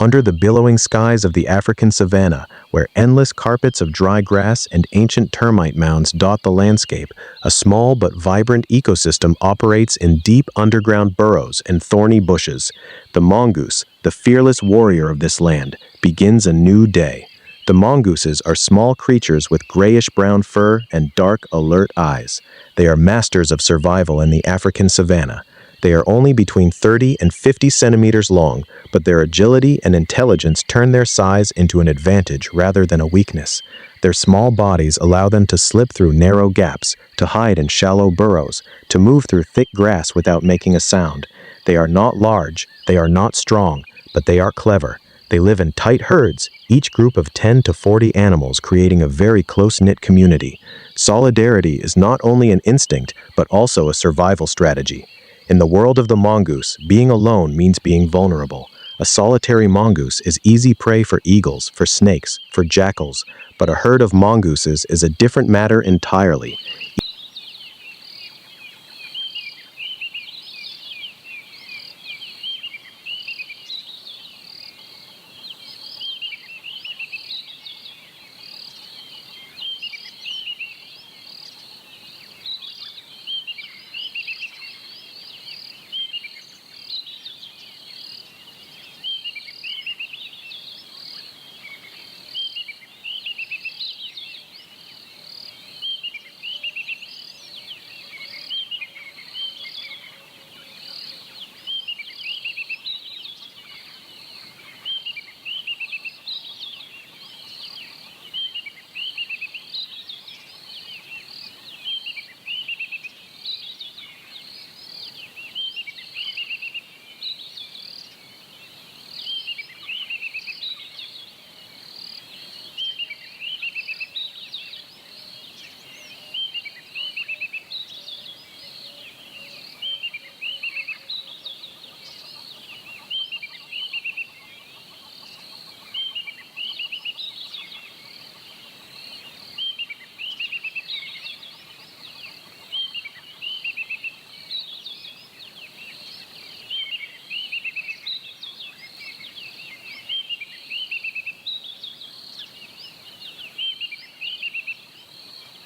under the billowing skies of the African savanna, where endless carpets of dry grass and ancient termite mounds dot the landscape, a small but vibrant ecosystem operates in deep underground burrows and thorny bushes. The mongoose, the fearless warrior of this land, begins a new day. The mongooses are small creatures with grayish-brown fur and dark, alert eyes. They are masters of survival in the African savanna. They are only between 30 and 50 centimeters long, but their agility and intelligence turn their size into an advantage rather than a weakness. Their small bodies allow them to slip through narrow gaps, to hide in shallow burrows, to move through thick grass without making a sound. They are not large, they are not strong, but they are clever. They live in tight herds, each group of 10 to 40 animals creating a very close-knit community. Solidarity is not only an instinct, but also a survival strategy. In the world of the mongoose, being alone means being vulnerable. A solitary mongoose is easy prey for eagles, for snakes, for jackals, but a herd of mongooses is a different matter entirely.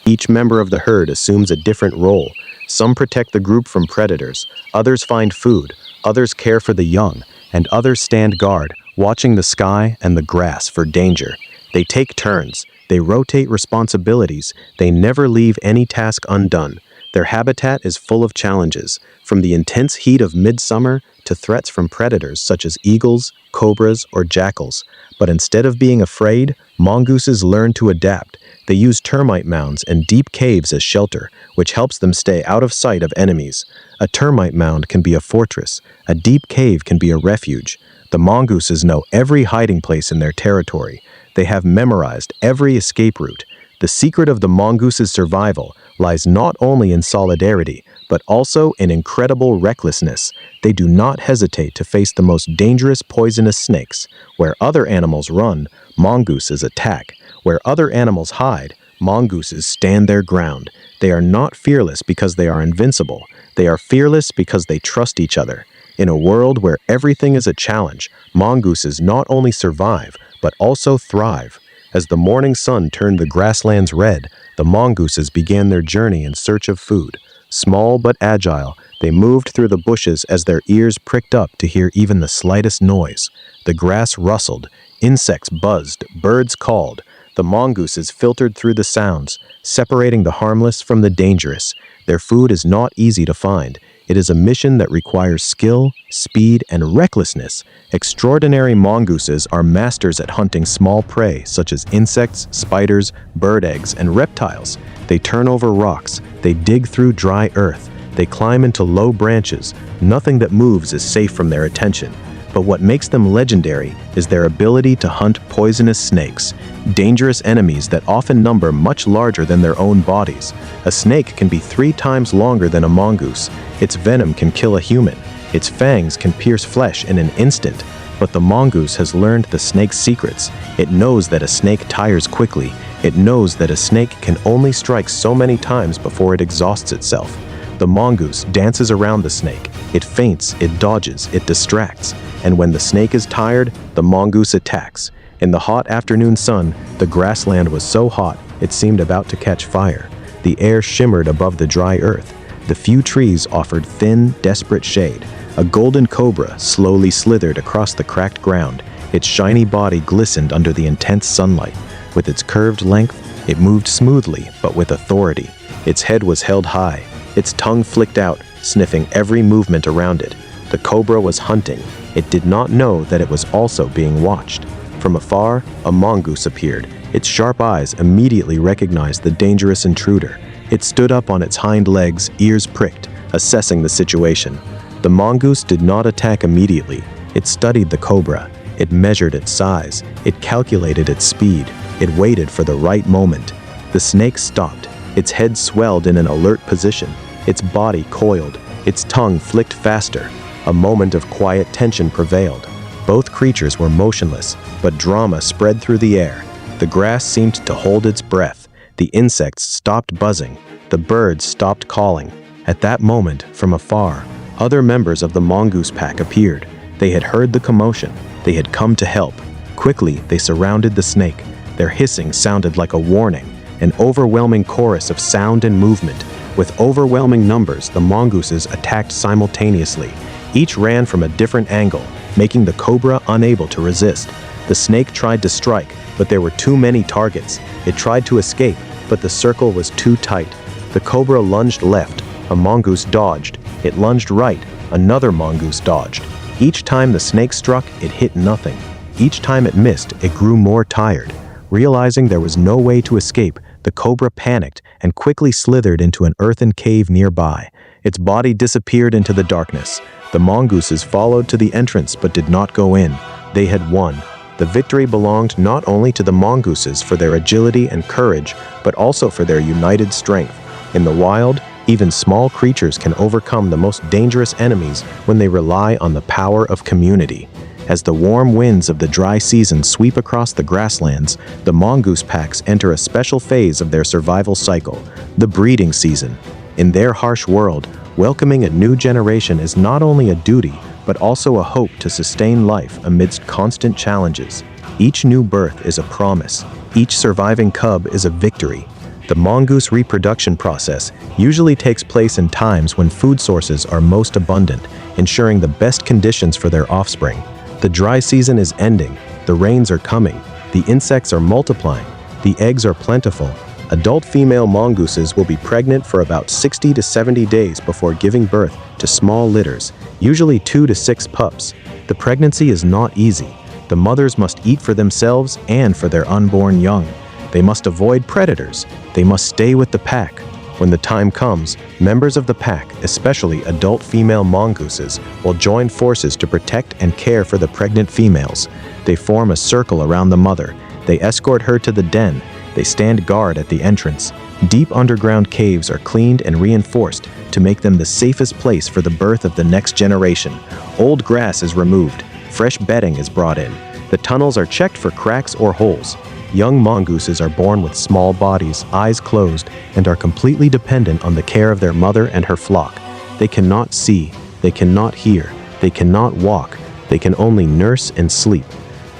Each member of the herd assumes a different role. Some protect the group from predators, others find food, others care for the young, and others stand guard, watching the sky and the grass for danger. They take turns, they rotate responsibilities, they never leave any task undone. Their habitat is full of challenges, from the intense heat of midsummer to threats from predators such as eagles, cobras, or jackals. But instead of being afraid, mongooses learn to adapt. They use termite mounds and deep caves as shelter, which helps them stay out of sight of enemies. A termite mound can be a fortress. A deep cave can be a refuge. The mongooses know every hiding place in their territory. They have memorized every escape route. The secret of the mongoose's survival lies not only in solidarity, but also in incredible recklessness. They do not hesitate to face the most dangerous poisonous snakes. Where other animals run, mongooses attack. Where other animals hide, mongooses stand their ground. They are not fearless because they are invincible. They are fearless because they trust each other. In a world where everything is a challenge, mongooses not only survive, but also thrive. As the morning sun turned the grasslands red, the mongooses began their journey in search of food. Small but agile, they moved through the bushes as their ears pricked up to hear even the slightest noise. The grass rustled, insects buzzed, birds called. The mongooses filtered through the sounds, separating the harmless from the dangerous. Their food is not easy to find. It is a mission that requires skill, speed, and recklessness. Extraordinary mongooses are masters at hunting small prey such as insects, spiders, bird eggs, and reptiles. They turn over rocks, they dig through dry earth, they climb into low branches. Nothing that moves is safe from their attention. But what makes them legendary is their ability to hunt poisonous snakes, dangerous enemies that often number much larger than their own bodies. A snake can be 3 times longer than a mongoose. Its venom can kill a human. Its fangs can pierce flesh in an instant. But the mongoose has learned the snake's secrets. It knows that a snake tires quickly. It knows that a snake can only strike so many times before it exhausts itself. The mongoose dances around the snake. It feints, it dodges, it distracts, and when the snake is tired, the mongoose attacks. In the hot afternoon sun, the grassland was so hot it seemed about to catch fire. The air shimmered above the dry earth. The few trees offered thin, desperate shade. A golden cobra slowly slithered across the cracked ground. Its shiny body glistened under the intense sunlight. With its curved length, it moved smoothly, but with authority. Its head was held high. Its tongue flicked out, sniffing every movement around it. The cobra was hunting. It did not know that it was also being watched. From afar, a mongoose appeared. Its sharp eyes immediately recognized the dangerous intruder. It stood up on its hind legs, ears pricked, assessing the situation. The mongoose did not attack immediately. It studied the cobra. It measured its size. It calculated its speed. It waited for the right moment. The snake stopped. Its head swelled in an alert position. Its body coiled. Its tongue flicked faster. A moment of quiet tension prevailed. Both creatures were motionless, but drama spread through the air. The grass seemed to hold its breath. The insects stopped buzzing. The birds stopped calling. At that moment, from afar, other members of the mongoose pack appeared. They had heard the commotion. They had come to help. Quickly, they surrounded the snake. Their hissing sounded like a warning, an overwhelming chorus of sound and movement. With overwhelming numbers, the mongooses attacked simultaneously. Each ran from a different angle, making the cobra unable to resist. The snake tried to strike, but there were too many targets. It tried to escape, but the circle was too tight. The cobra lunged left. A mongoose dodged. It lunged right. Another mongoose dodged. Each time the snake struck, it hit nothing. Each time it missed, it grew more tired. Realizing there was no way to escape, the cobra panicked and quickly slithered into an earthen cave nearby. Its body disappeared into the darkness. The mongooses followed to the entrance but did not go in. They had won. The victory belonged not only to the mongooses for their agility and courage, but also for their united strength. In the wild, even small creatures can overcome the most dangerous enemies when they rely on the power of community. As the warm winds of the dry season sweep across the grasslands, the mongoose packs enter a special phase of their survival cycle, the breeding season. In their harsh world, welcoming a new generation is not only a duty, but also a hope to sustain life amidst constant challenges. Each new birth is a promise. Each surviving cub is a victory. The mongoose reproduction process usually takes place in times when food sources are most abundant, ensuring the best conditions for their offspring. The dry season is ending, the rains are coming, the insects are multiplying, the eggs are plentiful. Adult female mongooses will be pregnant for about 60 to 70 days before giving birth to small litters, usually 2 to 6 pups. The pregnancy is not easy. The mothers must eat for themselves and for their unborn young. They must avoid predators. They must stay with the pack. When the time comes, members of the pack, especially adult female mongooses, will join forces to protect and care for the pregnant females. They form a circle around the mother. They escort her to the den. They stand guard at the entrance. Deep underground caves are cleaned and reinforced to make them the safest place for the birth of the next generation. Old grass is removed. Fresh bedding is brought in. The tunnels are checked for cracks or holes. Young mongooses are born with small bodies, eyes closed, and are completely dependent on the care of their mother and her flock. They cannot see, they cannot hear, they cannot walk, they can only nurse and sleep.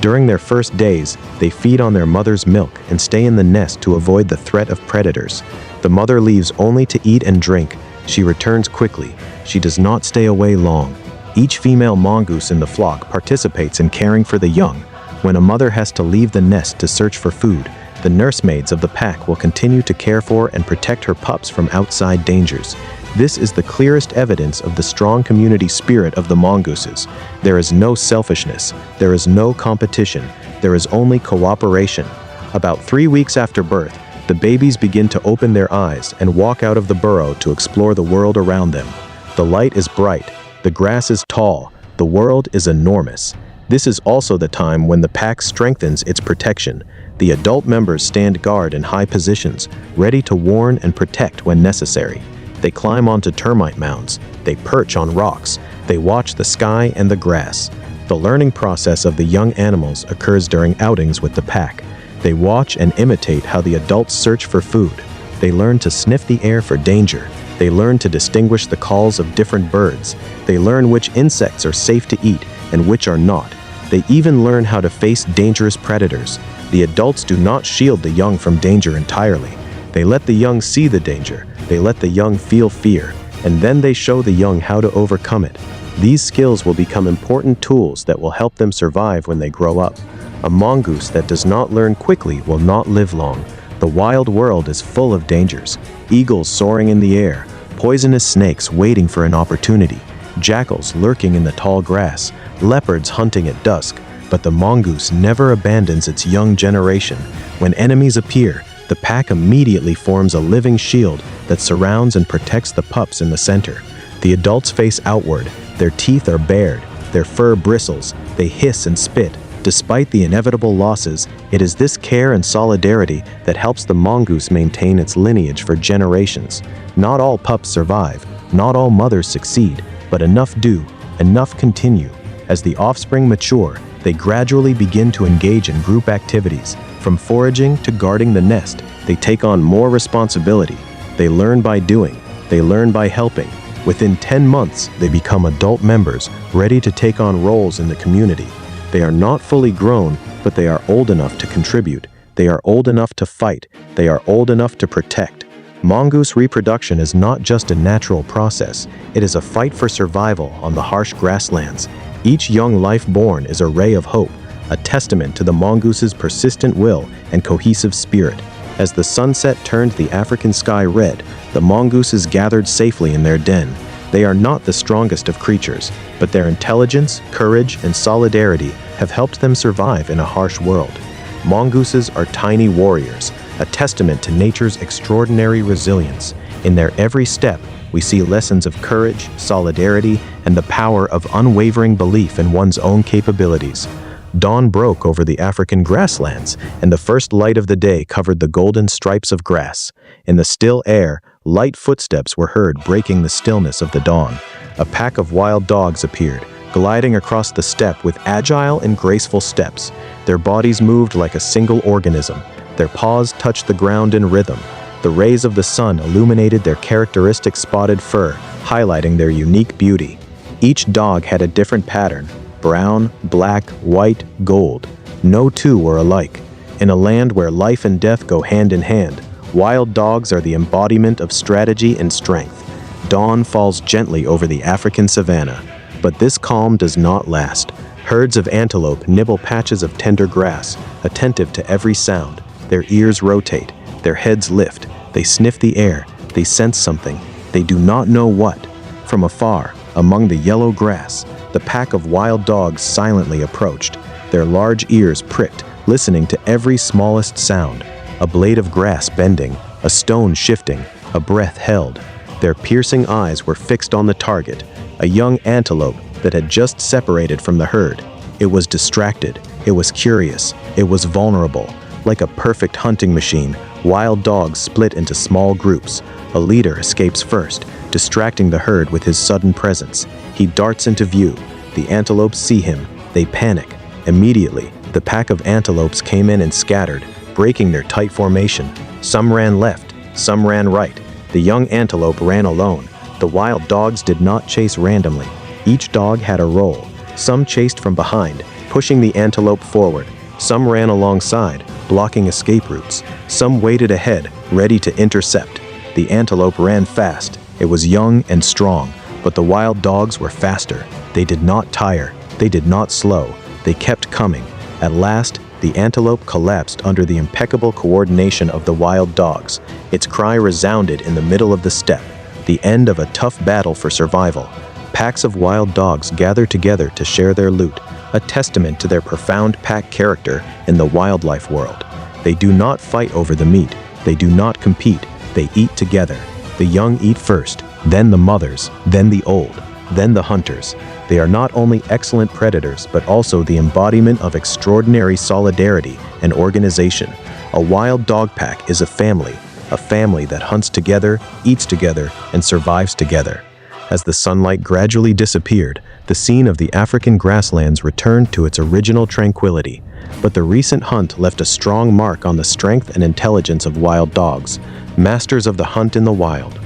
During their first days, they feed on their mother's milk and stay in the nest to avoid the threat of predators. The mother leaves only to eat and drink. She returns quickly. She does not stay away long. Each female mongoose in the flock participates in caring for the young. When a mother has to leave the nest to search for food, the nursemaids of the pack will continue to care for and protect her pups from outside dangers. This is the clearest evidence of the strong community spirit of the mongooses. There is no selfishness. There is no competition. There is only cooperation. About 3 weeks after birth, the babies begin to open their eyes and walk out of the burrow to explore the world around them. The light is bright. The grass is tall. The world is enormous. This is also the time when the pack strengthens its protection. The adult members stand guard in high positions, ready to warn and protect when necessary. They climb onto termite mounds. They perch on rocks. They watch the sky and the grass. The learning process of the young animals occurs during outings with the pack. They watch and imitate how the adults search for food. They learn to sniff the air for danger. They learn to distinguish the calls of different birds. They learn which insects are safe to eat and which are not. They even learn how to face dangerous predators. The adults do not shield the young from danger entirely. They let the young see the danger. They let the young feel fear, and then they show the young how to overcome it. These skills will become important tools that will help them survive when they grow up. A mongoose that does not learn quickly will not live long. The wild world is full of dangers. Eagles soaring in the air, poisonous snakes waiting for an opportunity, jackals lurking in the tall grass, leopards hunting at dusk. But the mongoose never abandons its young generation. When enemies appear, the pack immediately forms a living shield that surrounds and protects the pups in the center. The adults face outward. Their teeth are bared. Their fur bristles. They hiss and spit. Despite the inevitable losses, it is this care and solidarity that helps the mongoose maintain its lineage for generations. Not all pups survive. Not all mothers succeed. But enough do. Enough continue. As the offspring mature, they gradually begin to engage in group activities. From foraging to guarding the nest, they take on more responsibility. They learn by doing. They learn by helping. Within 10 months, they become adult members, ready to take on roles in the community. They are not fully grown, but they are old enough to contribute. They are old enough to fight. They are old enough to protect. Mongoose reproduction is not just a natural process. It is a fight for survival on the harsh grasslands. Each young life born is a ray of hope, a testament to the mongoose's persistent will and cohesive spirit. As the sunset turned the African sky red, the mongooses gathered safely in their den. They are not the strongest of creatures, but their intelligence, courage, and solidarity have helped them survive in a harsh world. Mongooses are tiny warriors, a testament to nature's extraordinary resilience. In their every step, we see lessons of courage, solidarity, and the power of unwavering belief in one's own capabilities. Dawn broke over the African grasslands, and the first light of the day covered the golden stripes of grass. In the still air, light footsteps were heard breaking the stillness of the dawn. A pack of wild dogs appeared, gliding across the steppe with agile and graceful steps. Their bodies moved like a single organism. Their paws touched the ground in rhythm. The rays of the sun illuminated their characteristic spotted fur, highlighting their unique beauty. Each dog had a different pattern: brown, black, white, gold. No two were alike. In a land where life and death go hand in hand, wild dogs are the embodiment of strategy and strength. Dawn falls gently over the African savanna, but this calm does not last. Herds of antelope nibble patches of tender grass, attentive to every sound. Their ears rotate, their heads lift. They sniff the air. They sense something. They do not know what. From afar, among the yellow grass, the pack of wild dogs silently approached, their large ears pricked, listening to every smallest sound. A blade of grass bending, a stone shifting, a breath held. Their piercing eyes were fixed on the target, a young antelope that had just separated from the herd. It was distracted. It was curious. It was vulnerable. Like a perfect hunting machine, wild dogs split into small groups. A leader escapes first, distracting the herd with his sudden presence. He darts into view. The antelopes see him. They panic. Immediately, the pack of antelopes came in and scattered, breaking their tight formation. Some ran left, some ran right. The young antelope ran alone. The wild dogs did not chase randomly. Each dog had a role. Some chased from behind, pushing the antelope forward. Some ran alongside, blocking escape routes. Some waited ahead, ready to intercept. The antelope ran fast. It was young and strong, but the wild dogs were faster. They did not tire. They did not slow. They kept coming. At last, the antelope collapsed under the impeccable coordination of the wild dogs. Its cry resounded in the middle of the steppe, the end of a tough battle for survival. Packs of wild dogs gather together to share their loot, a testament to their profound pack character in the wildlife world. They do not fight over the meat. They do not compete. They eat together. The young eat first, then the mothers, then the old, then the hunters. They are not only excellent predators, but also the embodiment of extraordinary solidarity and organization. A wild dog pack is a family that hunts together, eats together, and survives together. As the sunlight gradually disappeared, the scene of the African grasslands returned to its original tranquility. But the recent hunt left a strong mark on the strength and intelligence of wild dogs, masters of the hunt in the wild.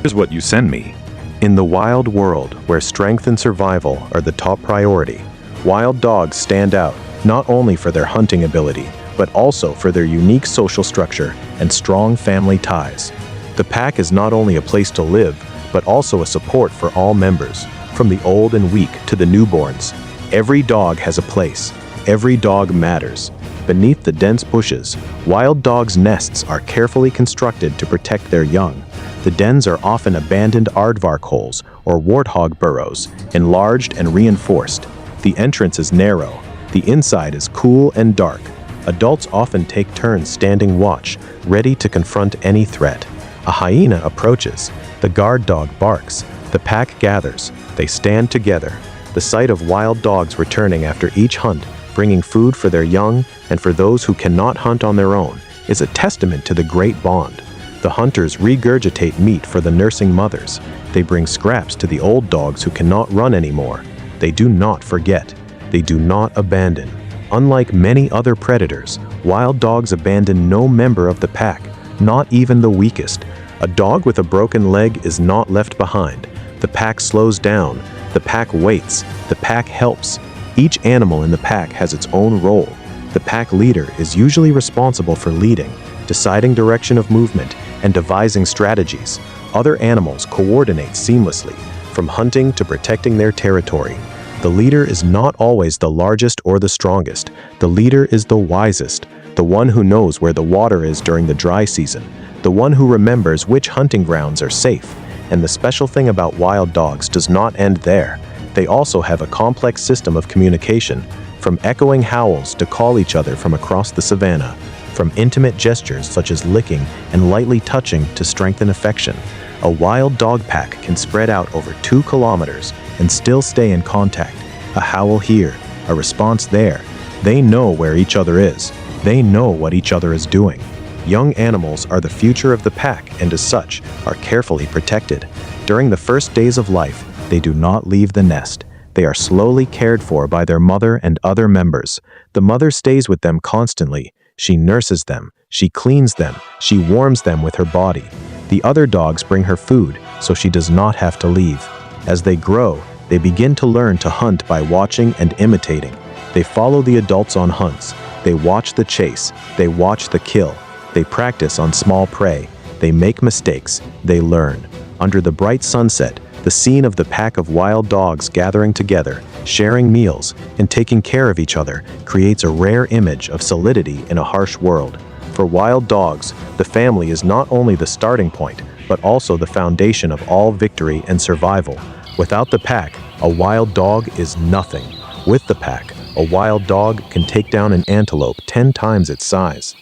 Here's what you send me. In the wild world, where strength and survival are the top priority, wild dogs stand out not only for their hunting ability, but also for their unique social structure and strong family ties. The pack is not only a place to live, but also a support for all members, from the old and weak to the newborns. Every dog has a place. Every dog matters. Beneath the dense bushes, wild dogs' nests are carefully constructed to protect their young. The dens are often abandoned aardvark holes or warthog burrows, enlarged and reinforced. The entrance is narrow. The inside is cool and dark. Adults often take turns standing watch, ready to confront any threat. A hyena approaches. The guard dog barks. The pack gathers. They stand together. The sight of wild dogs returning after each hunt, bringing food for their young and for those who cannot hunt on their own, is a testament to the great bond. The hunters regurgitate meat for the nursing mothers. They bring scraps to the old dogs who cannot run anymore. They do not forget. They do not abandon. Unlike many other predators, wild dogs abandon no member of the pack, not even the weakest. A dog with a broken leg is not left behind. The pack slows down. The pack waits. The pack helps. Each animal in the pack has its own role. The pack leader is usually responsible for leading, deciding direction of movement, and devising strategies. Other animals coordinate seamlessly, from hunting to protecting their territory. The leader is not always the largest or the strongest. The leader is the wisest, the one who knows where the water is during the dry season, the one who remembers which hunting grounds are safe. And the special thing about wild dogs does not end there. They also have a complex system of communication, from echoing howls to call each other from across the savanna, from intimate gestures such as licking and lightly touching to strengthen affection. A wild dog pack can spread out over 2 kilometers and still stay in contact. A howl here, a response there. They know where each other is. They know what each other is doing. Young animals are the future of the pack and as such are carefully protected. During the first days of life, they do not leave the nest. They are slowly cared for by their mother and other members. The mother stays with them constantly. She nurses them. She cleans them. She warms them with her body. The other dogs bring her food, so she does not have to leave. As they grow, they begin to learn to hunt by watching and imitating. They follow the adults on hunts. They watch the chase. They watch the kill. They practice on small prey. They make mistakes. They learn. Under the bright sunset, the scene of the pack of wild dogs gathering together, sharing meals, and taking care of each other creates a rare image of solidity in a harsh world. For wild dogs, the family is not only the starting point, but also the foundation of all victory and survival. Without the pack, a wild dog is nothing. With the pack, a wild dog can take down an antelope 10 times its size.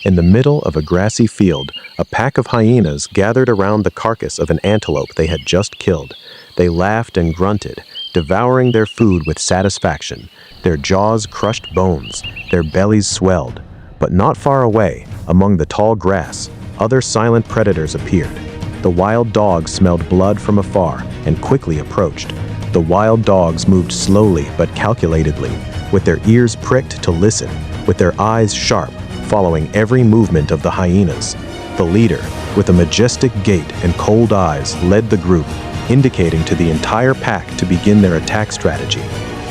In the middle of a grassy field, a pack of hyenas gathered around the carcass of an antelope they had just killed. They laughed and grunted, devouring their food with satisfaction. Their jaws crushed bones, their bellies swelled. But not far away, among the tall grass, other silent predators appeared. The wild dogs smelled blood from afar and quickly approached. The wild dogs moved slowly but calculatedly, with their ears pricked to listen, with their eyes sharp, following every movement of the hyenas. The leader, with a majestic gait and cold eyes, led the group, indicating to the entire pack to begin their attack strategy.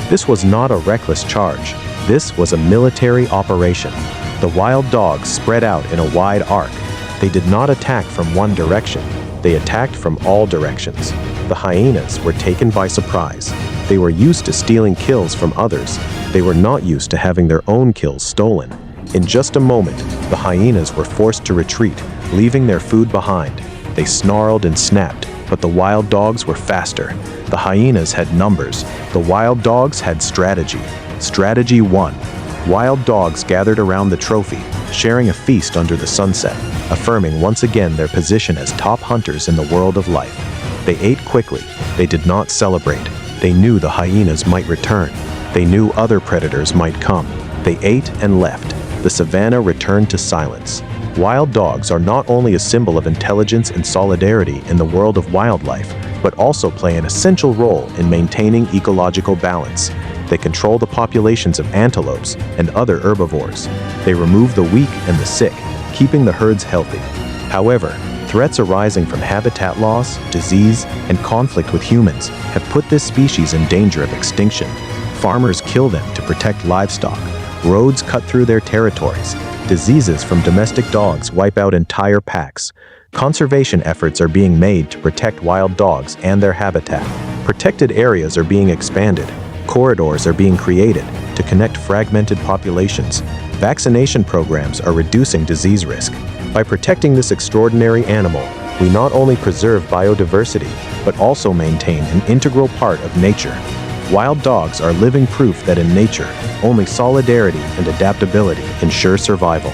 This was not a reckless charge. This was a military operation. The wild dogs spread out in a wide arc. They did not attack from one direction. They attacked from all directions. The hyenas were taken by surprise. They were used to stealing kills from others. They were not used to having their own kills stolen. In just a moment, the hyenas were forced to retreat, leaving their food behind. They snarled and snapped, but the wild dogs were faster. The hyenas had numbers. The wild dogs had strategy. Strategy won. Wild dogs gathered around the trophy, sharing a feast under the sunset, affirming once again their position as top hunters in the world of life. They ate quickly. They did not celebrate. They knew the hyenas might return. They knew other predators might come. They ate and left. The savanna returned to silence. Wild dogs are not only a symbol of intelligence and solidarity in the world of wildlife, but also play an essential role in maintaining ecological balance. They control the populations of antelopes and other herbivores. They remove the weak and the sick, keeping the herds healthy. However, threats arising from habitat loss, disease, and conflict with humans have put this species in danger of extinction. Farmers kill them to protect livestock. Roads cut through their territories. Diseases from domestic dogs wipe out entire packs. Conservation efforts are being made to protect wild dogs and their habitat. Protected areas are being expanded. Corridors are being created to connect fragmented populations. Vaccination programs are reducing disease risk. By protecting this extraordinary animal, we not only preserve biodiversity, but also maintain an integral part of nature. Wild dogs are living proof that in nature, only solidarity and adaptability ensure survival.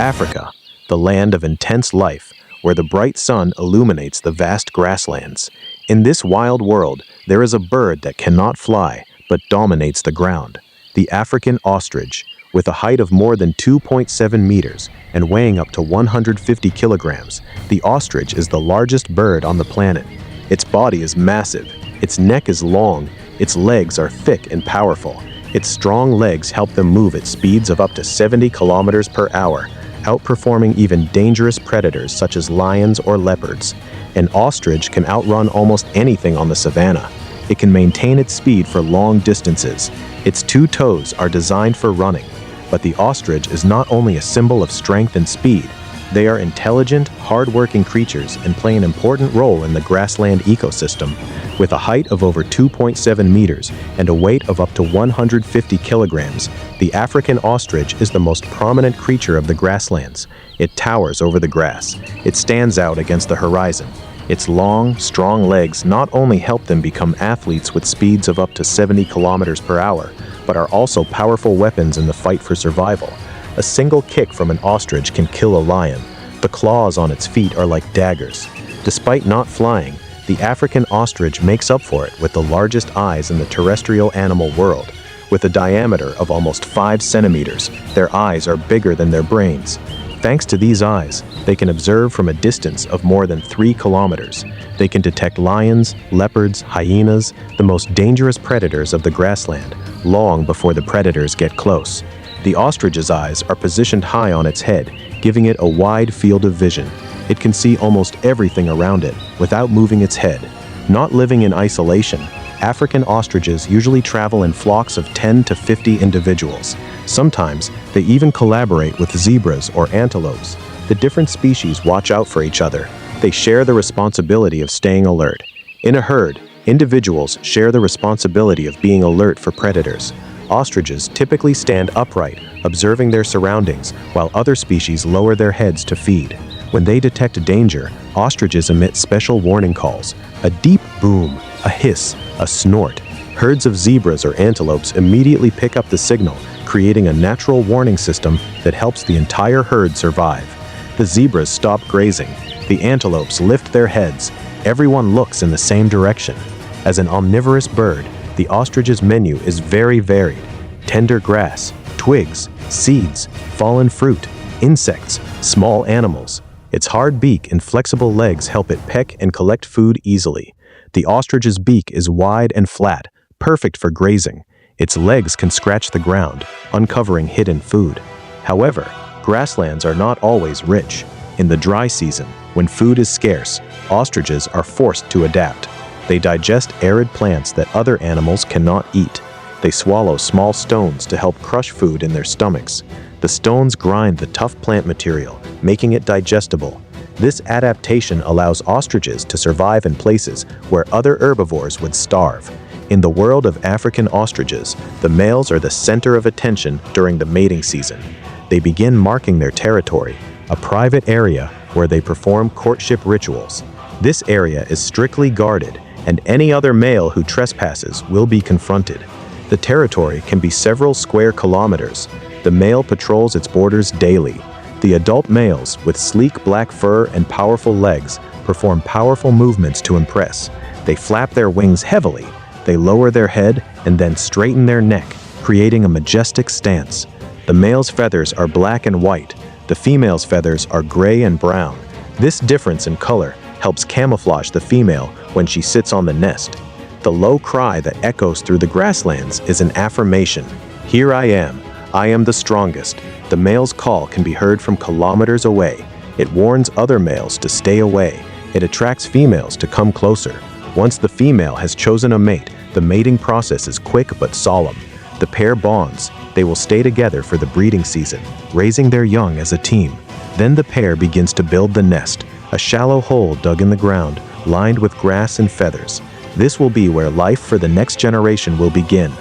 Africa, the land of intense life, where the bright sun illuminates the vast grasslands. In this wild world, there is a bird that cannot fly, but dominates the ground. The African ostrich, with a height of more than 2.7 meters and weighing up to 150 kilograms, the ostrich is the largest bird on the planet. Its body is massive, its neck is long, its legs are thick and powerful. Its strong legs help them move at speeds of up to 70 kilometers per hour, outperforming even dangerous predators such as lions or leopards. An ostrich can outrun almost anything on the savanna. It can maintain its speed for long distances. Its two toes are designed for running. But the ostrich is not only a symbol of strength and speed. They are intelligent, hard-working creatures and play an important role in the grassland ecosystem. With a height of over 2.7 meters and a weight of up to 150 kilograms, the African ostrich is the most prominent creature of the grasslands. It towers over the grass. It stands out against the horizon. Its long, strong legs not only help them become athletes with speeds of up to 70 kilometers per hour, but are also powerful weapons in the fight for survival. A single kick from an ostrich can kill a lion. The claws on its feet are like daggers. Despite not flying, the African ostrich makes up for it with the largest eyes in the terrestrial animal world. With a diameter of almost 5 centimeters, their eyes are bigger than their brains. Thanks to these eyes, they can observe from a distance of more than 3 kilometers. They can detect lions, leopards, hyenas, the most dangerous predators of the grassland, long before the predators get close. The ostrich's eyes are positioned high on its head, giving it a wide field of vision. It can see almost everything around it without moving its head. Not living in isolation, African ostriches usually travel in flocks of 10 to 50 individuals. Sometimes, they even collaborate with zebras or antelopes. The different species watch out for each other. They share the responsibility of staying alert. In a herd, individuals share the responsibility of being alert for predators. Ostriches typically stand upright, observing their surroundings, while other species lower their heads to feed. When they detect danger, ostriches emit special warning calls: a deep boom, a hiss, a snort. Herds of zebras or antelopes immediately pick up the signal, creating a natural warning system that helps the entire herd survive. The zebras stop grazing. The antelopes lift their heads. Everyone looks in the same direction. As an omnivorous bird, the ostrich's menu is very varied. Tender grass, twigs, seeds, fallen fruit, insects, small animals. Its hard beak and flexible legs help it peck and collect food easily. The ostrich's beak is wide and flat, perfect for grazing. Its legs can scratch the ground, uncovering hidden food. However, grasslands are not always rich. In the dry season, when food is scarce, ostriches are forced to adapt. They digest arid plants that other animals cannot eat. They swallow small stones to help crush food in their stomachs. The stones grind the tough plant material, making it digestible. This adaptation allows ostriches to survive in places where other herbivores would starve. In the world of African ostriches, the males are the center of attention during the mating season. They begin marking their territory, a private area where they perform courtship rituals. This area is strictly guarded, and any other male who trespasses will be confronted. The territory can be several square kilometers. The male patrols its borders daily. The adult males, with sleek black fur and powerful legs, perform powerful movements to impress. They flap their wings heavily. They lower their head and then straighten their neck, creating a majestic stance. The male's feathers are black and white. The female's feathers are gray and brown. This difference in color helps camouflage the female when she sits on the nest. The low cry that echoes through the grasslands is an affirmation. Here I am the strongest. The male's call can be heard from kilometers away. It warns other males to stay away. It attracts females to come closer. Once the female has chosen a mate, the mating process is quick but solemn. The pair bonds. They will stay together for the breeding season, raising their young as a team. Then the pair begins to build the nest, a shallow hole dug in the ground, lined with grass and feathers. This will be where life for the next generation will begin.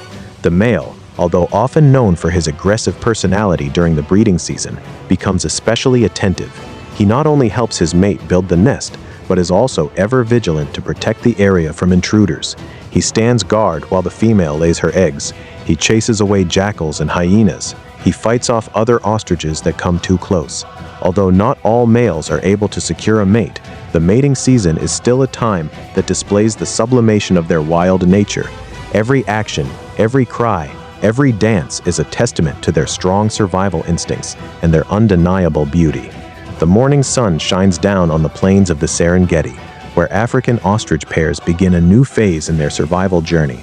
The male, although often known for his aggressive personality during the breeding season, becomes especially attentive. He not only helps his mate build the nest, but is also ever vigilant to protect the area from intruders. He stands guard while the female lays her eggs. He chases away jackals and hyenas. He fights off other ostriches that come too close. Although not all males are able to secure a mate, the mating season is still a time that displays the sublimation of their wild nature. Every action, every cry, every dance is a testament to their strong survival instincts and their undeniable beauty. The morning sun shines down on the plains of the Serengeti, where African ostrich pairs begin a new phase in their survival journey.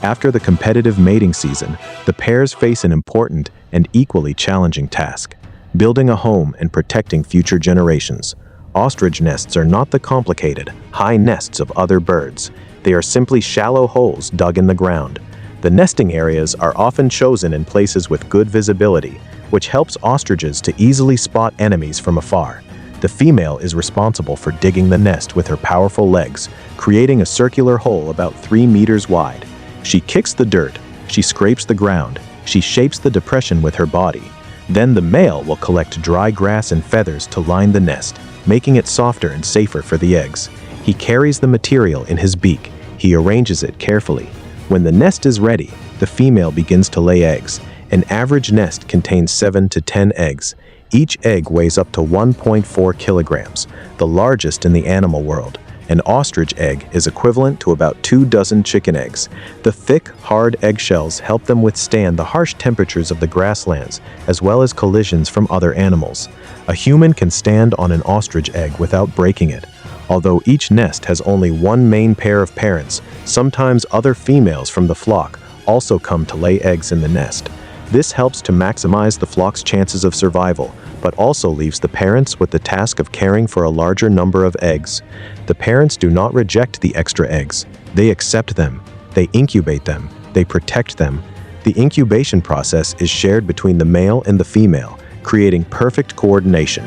After the competitive mating season, the pairs face an important and equally challenging task: building a home and protecting future generations. Ostrich nests are not the complicated, high nests of other birds. They are simply shallow holes dug in the ground. The nesting areas are often chosen in places with good visibility, which helps ostriches to easily spot enemies from afar. The female is responsible for digging the nest with her powerful legs, creating a circular hole about 3 meters wide. She kicks the dirt, she scrapes the ground, she shapes the depression with her body. Then the male will collect dry grass and feathers to line the nest, making it softer and safer for the eggs. He carries the material in his beak. He arranges it carefully. When the nest is ready, the female begins to lay eggs. An average nest contains 7 to 10 eggs. Each egg weighs up to 1.4 kilograms, the largest in the animal world. An ostrich egg is equivalent to about 2 dozen chicken eggs. The thick, hard eggshells help them withstand the harsh temperatures of the grasslands, as well as collisions from other animals. A human can stand on an ostrich egg without breaking it. Although each nest has only one main pair of parents, sometimes other females from the flock also come to lay eggs in the nest. This helps to maximize the flock's chances of survival, but also leaves the parents with the task of caring for a larger number of eggs. The parents do not reject the extra eggs. They accept them. They incubate them, they protect them. The incubation process is shared between the male and the female, creating perfect coordination.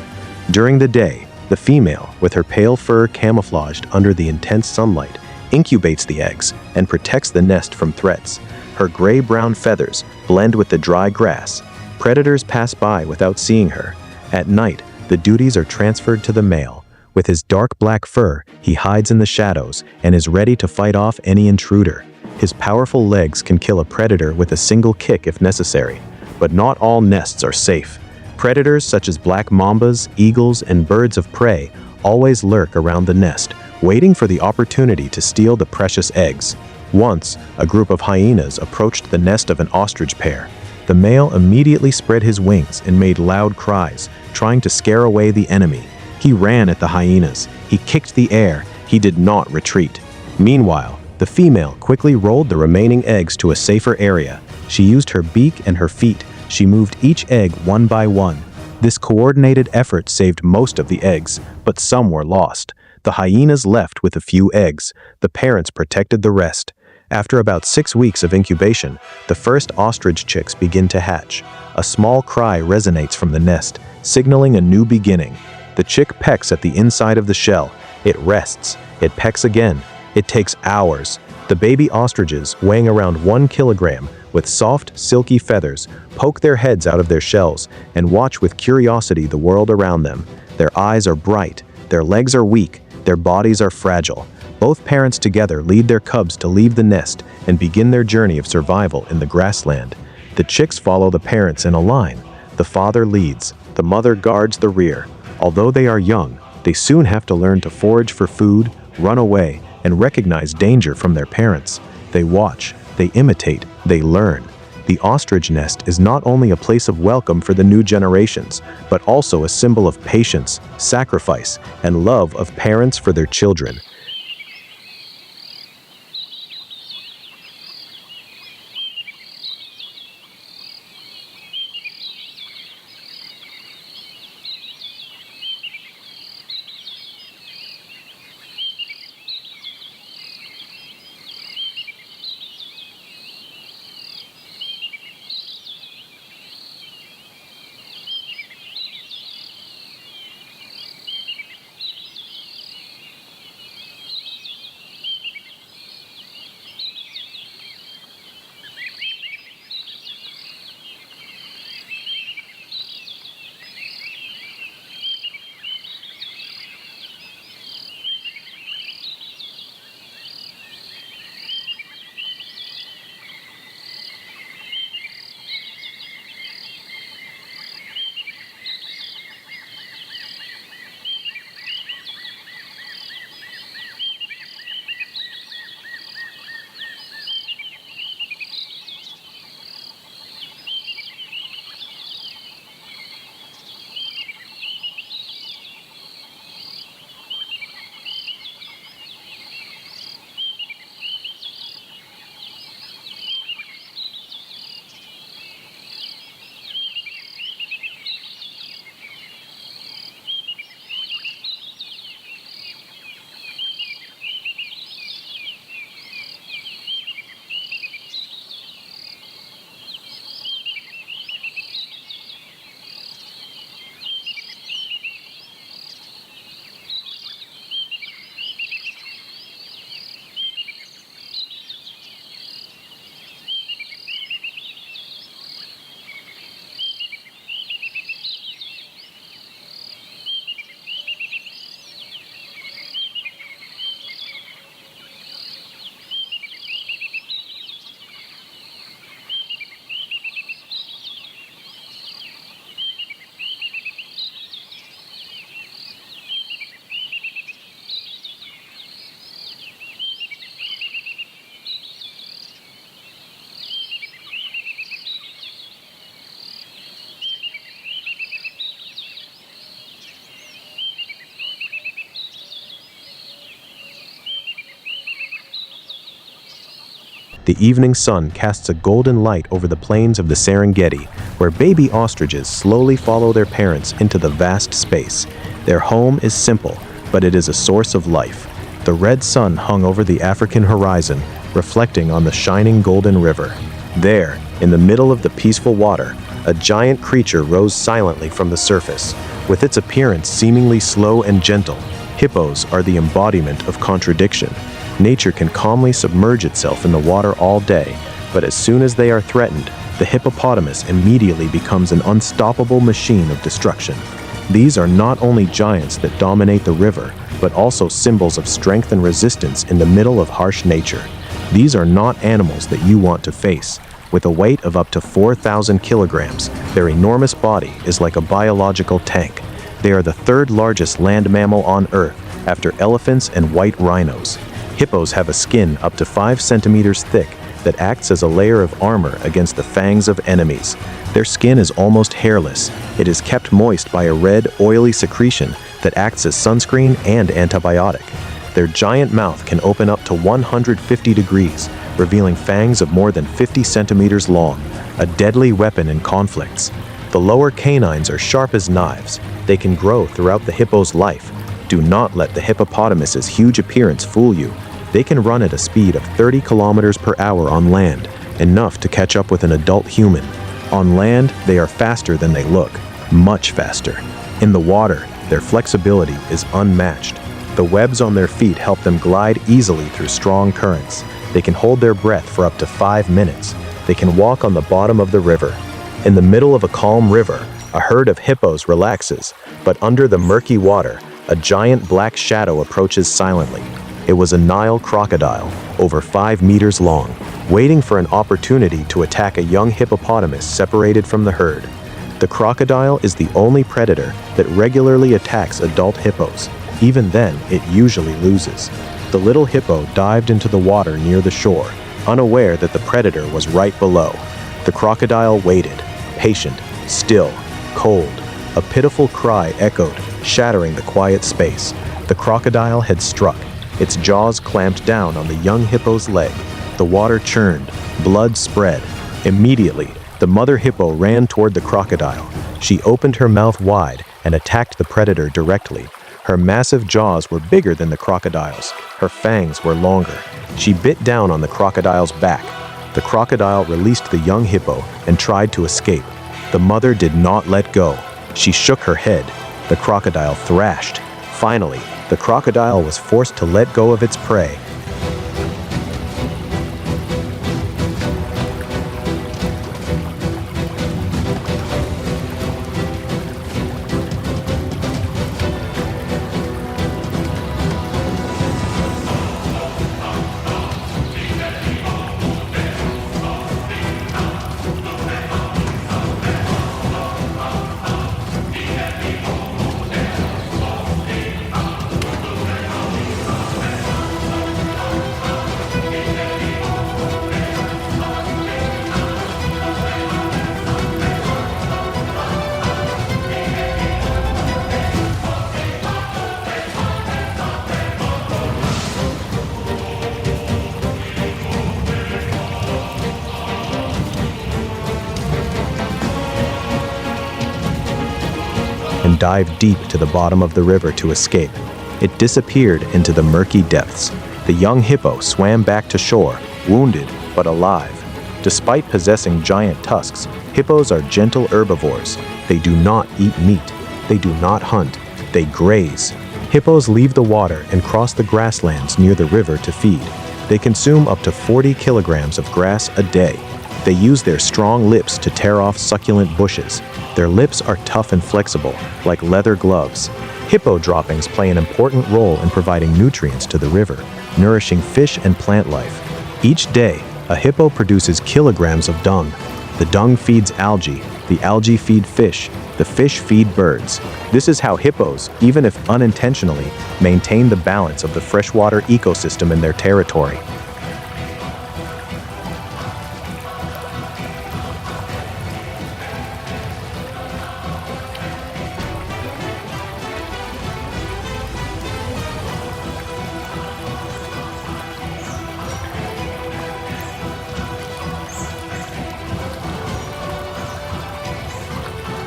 During the day, the female, with her pale fur camouflaged under the intense sunlight, incubates the eggs and protects the nest from threats. Her gray-brown feathers blend with the dry grass. Predators pass by without seeing her. At night, the duties are transferred to the male. With his dark black fur, he hides in the shadows and is ready to fight off any intruder. His powerful legs can kill a predator with a single kick if necessary. But not all nests are safe. Predators such as black mambas, eagles, and birds of prey always lurk around the nest, waiting for the opportunity to steal the precious eggs. Once, a group of hyenas approached the nest of an ostrich pair. The male immediately spread his wings and made loud cries, trying to scare away the enemy. He ran at the hyenas. He kicked the air. He did not retreat. Meanwhile, the female quickly rolled the remaining eggs to a safer area. She used her beak and her feet. She moved each egg one by one. This coordinated effort saved most of the eggs, but some were lost. The hyenas left with a few eggs. The parents protected the rest. After about 6 weeks of incubation, the first ostrich chicks begin to hatch. A small cry resonates from the nest, signaling a new beginning. The chick pecks at the inside of the shell. It rests. It pecks again. It takes hours. The baby ostriches, weighing around 1 kilogram, with soft, silky feathers, poke their heads out of their shells and watch with curiosity the world around them. Their eyes are bright. Their legs are weak. Their bodies are fragile. Both parents together lead their cubs to leave the nest and begin their journey of survival in the grassland. The chicks follow the parents in a line. The father leads. The mother guards the rear. Although they are young, they soon have to learn to forage for food, run away, and recognize danger from their parents. They watch, they imitate, they learn. The ostrich nest is not only a place of welcome for the new generations, but also a symbol of patience, sacrifice, and love of parents for their children. The evening sun casts a golden light over the plains of the Serengeti, where baby ostriches slowly follow their parents into the vast space. Their home is simple, but it is a source of life. The red sun hung over the African horizon, reflecting on the shining golden river. There, in the middle of the peaceful water, a giant creature rose silently from the surface. With its appearance seemingly slow and gentle, hippos are the embodiment of contradiction. Nature can calmly submerge itself in the water all day, but as soon as they are threatened, the hippopotamus immediately becomes an unstoppable machine of destruction. These are not only giants that dominate the river, but also symbols of strength and resistance in the middle of harsh nature. These are not animals that you want to face. With a weight of up to 4,000 kilograms, their enormous body is like a biological tank. They are the third largest land mammal on Earth, after elephants and white rhinos. Hippos have a skin up to 5 centimeters thick that acts as a layer of armor against the fangs of enemies. Their skin is almost hairless. It is kept moist by a red, oily secretion that acts as sunscreen and antibiotic. Their giant mouth can open up to 150 degrees, revealing fangs of more than 50 centimeters long, a deadly weapon in conflicts. The lower canines are sharp as knives. They can grow throughout the hippo's life. Do not let the hippopotamus's huge appearance fool you. They can run at a speed of 30 kilometers per hour on land, enough to catch up with an adult human. On land, they are faster than they look, much faster. In the water, their flexibility is unmatched. The webs on their feet help them glide easily through strong currents. They can hold their breath for up to 5 minutes. They can walk on the bottom of the river. In the middle of a calm river, a herd of hippos relaxes, but under the murky water, a giant black shadow approaches silently. It was a Nile crocodile, over 5 meters long, waiting for an opportunity to attack a young hippopotamus separated from the herd. The crocodile is the only predator that regularly attacks adult hippos. Even then, it usually loses. The little hippo dived into the water near the shore, unaware that the predator was right below. The crocodile waited, patient, still, cold. A pitiful cry echoed, shattering the quiet space. The crocodile had struck. Its jaws clamped down on the young hippo's leg. The water churned. Blood spread. Immediately, the mother hippo ran toward the crocodile. She opened her mouth wide and attacked the predator directly. Her massive jaws were bigger than the crocodile's. Her fangs were longer. She bit down on the crocodile's back. The crocodile released the young hippo and tried to escape. The mother did not let go. She shook her head. The crocodile thrashed. Finally, the crocodile was forced to let go of its prey. And dived deep to the bottom of the river to escape. It disappeared into the murky depths. The young hippo swam back to shore, wounded but alive. Despite possessing giant tusks, hippos are gentle herbivores. They do not eat meat. They do not hunt. They graze. Hippos leave the water and cross the grasslands near the river to feed. They consume up to 40 kilograms of grass a day. They use their strong lips to tear off succulent bushes. Their lips are tough and flexible, like leather gloves. Hippo droppings play an important role in providing nutrients to the river, nourishing fish and plant life. Each day, a hippo produces kilograms of dung. The dung feeds algae, the algae feed fish, the fish feed birds. This is how hippos, even if unintentionally, maintain the balance of the freshwater ecosystem in their territory.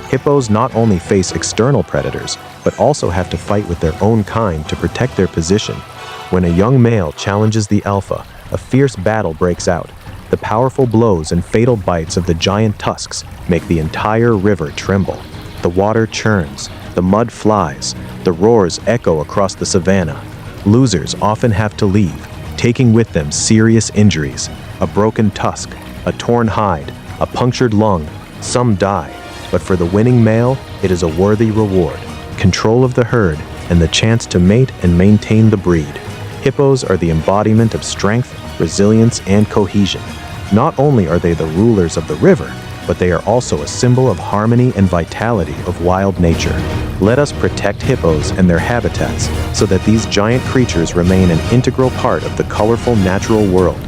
Hippos not only face external predators, but also have to fight with their own kind to protect their position. When a young male challenges the alpha, a fierce battle breaks out. The powerful blows and fatal bites of the giant tusks make the entire river tremble. The water churns, the mud flies, the roars echo across the savanna. Losers often have to leave, taking with them serious injuries, a broken tusk, a torn hide, a punctured lung. Some die, but for the winning male, it is a worthy reward, control of the herd, and the chance to mate and maintain the breed. Hippos are the embodiment of strength, resilience, and cohesion. Not only are they the rulers of the river, but they are also a symbol of harmony and vitality of wild nature. Let us protect hippos and their habitats so that these giant creatures remain an integral part of the colorful natural world.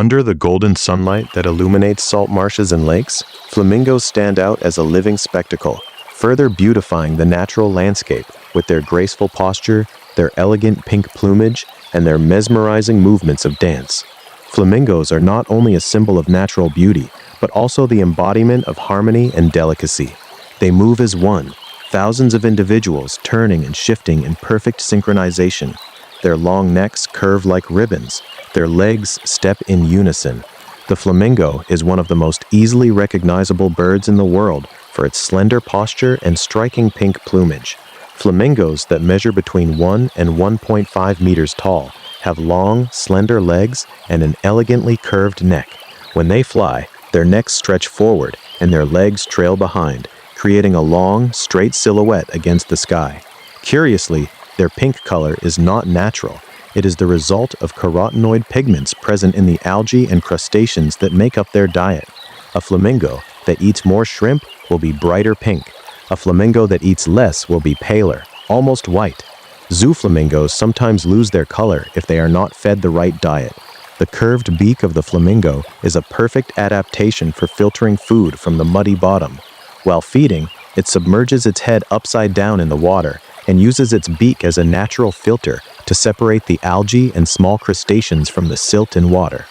Under the golden sunlight that illuminates salt marshes and lakes, flamingos stand out as a living spectacle, further beautifying the natural landscape with their graceful posture, their elegant pink plumage, and their mesmerizing movements of dance. Flamingos are not only a symbol of natural beauty, but also the embodiment of harmony and delicacy. They move as one, thousands of individuals turning and shifting in perfect synchronization. Their long necks curve like ribbons. Their legs step in unison. The flamingo is one of the most easily recognizable birds in the world for its slender posture and striking pink plumage. Flamingos that measure between 1 and 1.5 meters tall have long, slender legs and an elegantly curved neck. When they fly, their necks stretch forward and their legs trail behind, creating a long, straight silhouette against the sky. Curiously, their pink color is not natural. It is the result of carotenoid pigments present in the algae and crustaceans that make up their diet. A flamingo that eats more shrimp will be brighter pink. A flamingo that eats less will be paler, almost white. Zoo flamingos sometimes lose their color if they are not fed the right diet. The curved beak of the flamingo is a perfect adaptation for filtering food from the muddy bottom. While feeding, it submerges its head upside down in the water and uses its beak as a natural filter to separate the algae and small crustaceans from the silt and water.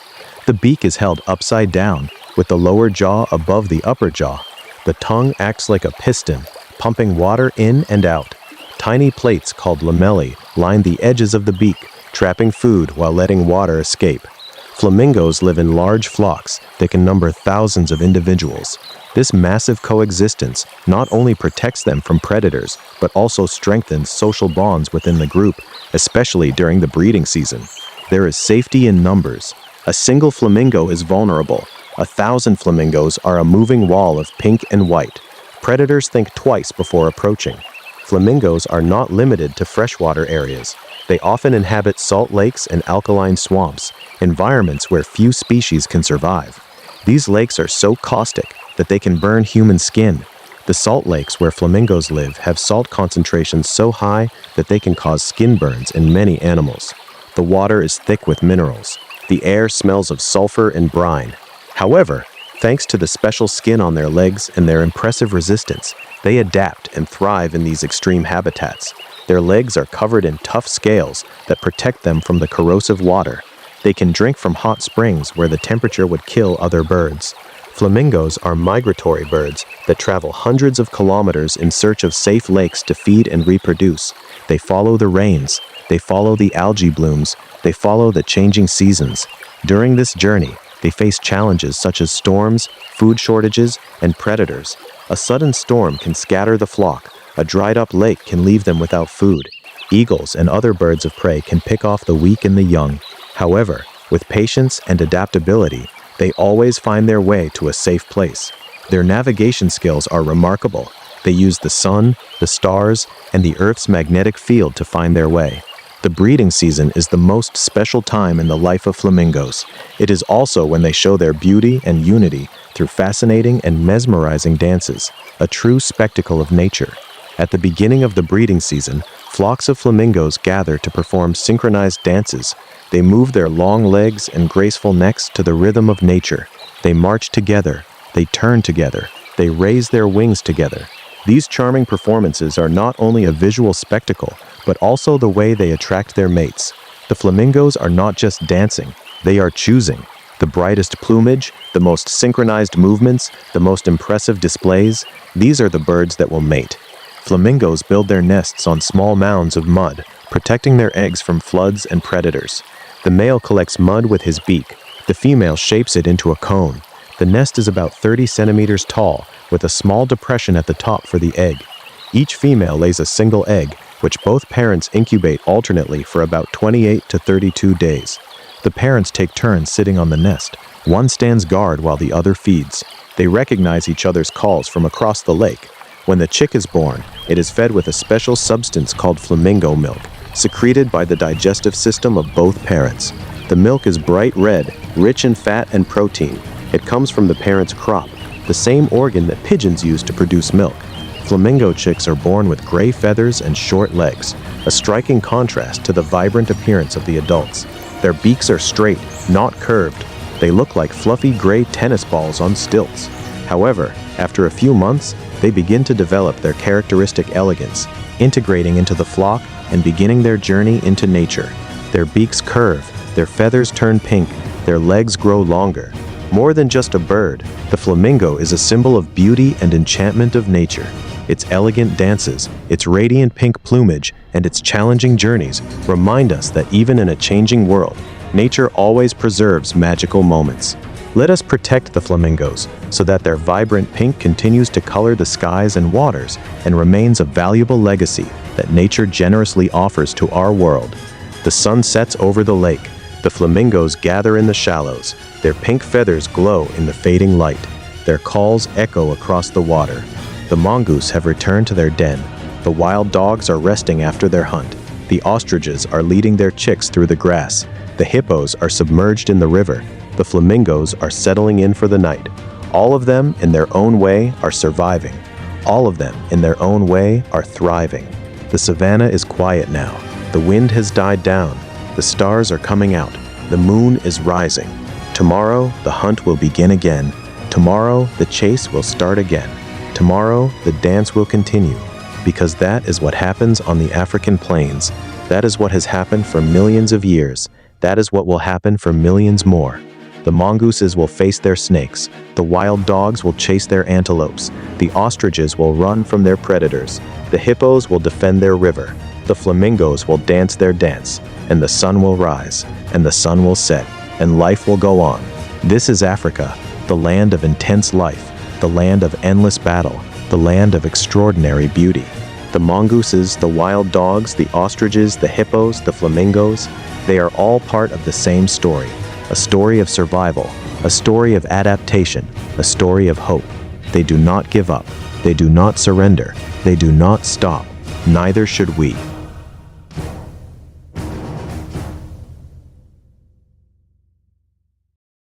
The beak is held upside down, with the lower jaw above the upper jaw. The tongue acts like a piston, pumping water in and out. Tiny plates called lamellae line the edges of the beak, trapping food while letting water escape. Flamingos live in large flocks that can number thousands of individuals. This massive coexistence not only protects them from predators, but also strengthens social bonds within the group, especially during the breeding season. There is safety in numbers. A single flamingo is vulnerable. 1,000 flamingos are a moving wall of pink and white. Predators think twice before approaching. Flamingos are not limited to freshwater areas. They often inhabit salt lakes and alkaline swamps, environments where few species can survive. These lakes are so caustic that they can burn human skin. The salt lakes where flamingos live have salt concentrations so high that they can cause skin burns in many animals. The water is thick with minerals. The air smells of sulfur and brine. However, thanks to the special skin on their legs and their impressive resistance, they adapt and thrive in these extreme habitats. Their legs are covered in tough scales that protect them from the corrosive water. They can drink from hot springs where the temperature would kill other birds. Flamingos are migratory birds that travel hundreds of kilometers in search of safe lakes to feed and reproduce. They follow the rains. They follow the algae blooms. They follow the changing seasons. During this journey, they face challenges such as storms, food shortages, and predators. A sudden storm can scatter the flock. A dried-up lake can leave them without food. Eagles and other birds of prey can pick off the weak and the young. However, with patience and adaptability, they always find their way to a safe place. Their navigation skills are remarkable. They use the sun, the stars, and the Earth's magnetic field to find their way. The breeding season is the most special time in the life of flamingos. It is also when they show their beauty and unity through fascinating and mesmerizing dances, a true spectacle of nature. At the beginning of the breeding season, flocks of flamingos gather to perform synchronized dances. They move their long legs and graceful necks to the rhythm of nature. They march together. They turn together. They raise their wings together. These charming performances are not only a visual spectacle, but also the way they attract their mates. The flamingos are not just dancing. They are choosing. The brightest plumage, the most synchronized movements, the most impressive displays, these are the birds that will mate. Flamingos build their nests on small mounds of mud, protecting their eggs from floods and predators. The male collects mud with his beak. The female shapes it into a cone. The nest is about 30 centimeters tall, with a small depression at the top for the egg. Each female lays a single egg, which both parents incubate alternately for about 28 to 32 days. The parents take turns sitting on the nest. One stands guard while the other feeds. They recognize each other's calls from across the lake. When the chick is born, it is fed with a special substance called flamingo milk, secreted by the digestive system of both parents. The milk is bright red, rich in fat and protein. It comes from the parent's crop, the same organ that pigeons use to produce milk. Flamingo chicks are born with gray feathers and short legs, a striking contrast to the vibrant appearance of the adults. Their beaks are straight, not curved. They look like fluffy gray tennis balls on stilts. However, after a few months, they begin to develop their characteristic elegance, integrating into the flock and beginning their journey into nature. Their beaks curve, their feathers turn pink, their legs grow longer. More than just a bird, the flamingo is a symbol of beauty and enchantment of nature. Its elegant dances, its radiant pink plumage, and its challenging journeys remind us that even in a changing world, nature always preserves magical moments. Let us protect the flamingos so that their vibrant pink continues to color the skies and waters and remains a valuable legacy that nature generously offers to our world. The sun sets over the lake. The flamingos gather in the shallows. Their pink feathers glow in the fading light. Their calls echo across the water. The mongoose have returned to their den. The wild dogs are resting after their hunt. The ostriches are leading their chicks through the grass. The hippos are submerged in the river. The flamingos are settling in for the night. All of them, in their own way, are surviving. All of them, in their own way, are thriving. The savanna is quiet now. The wind has died down. The stars are coming out. The moon is rising. Tomorrow, the hunt will begin again. Tomorrow, the chase will start again. Tomorrow, the dance will continue. Because that is what happens on the African plains. That is what has happened for millions of years. That is what will happen for millions more. The mongooses will face their snakes. The wild dogs will chase their antelopes. The ostriches will run from their predators. The hippos will defend their river. The flamingos will dance their dance. And the sun will rise. And the sun will set. And life will go on. This is Africa, the land of intense life, the land of endless battle, the land of extraordinary beauty. The mongooses, the wild dogs, the ostriches, the hippos, the flamingos, they are all part of the same story. A story of survival, a story of adaptation, a story of hope. They do not give up. They do not surrender. They do not stop. Neither should we.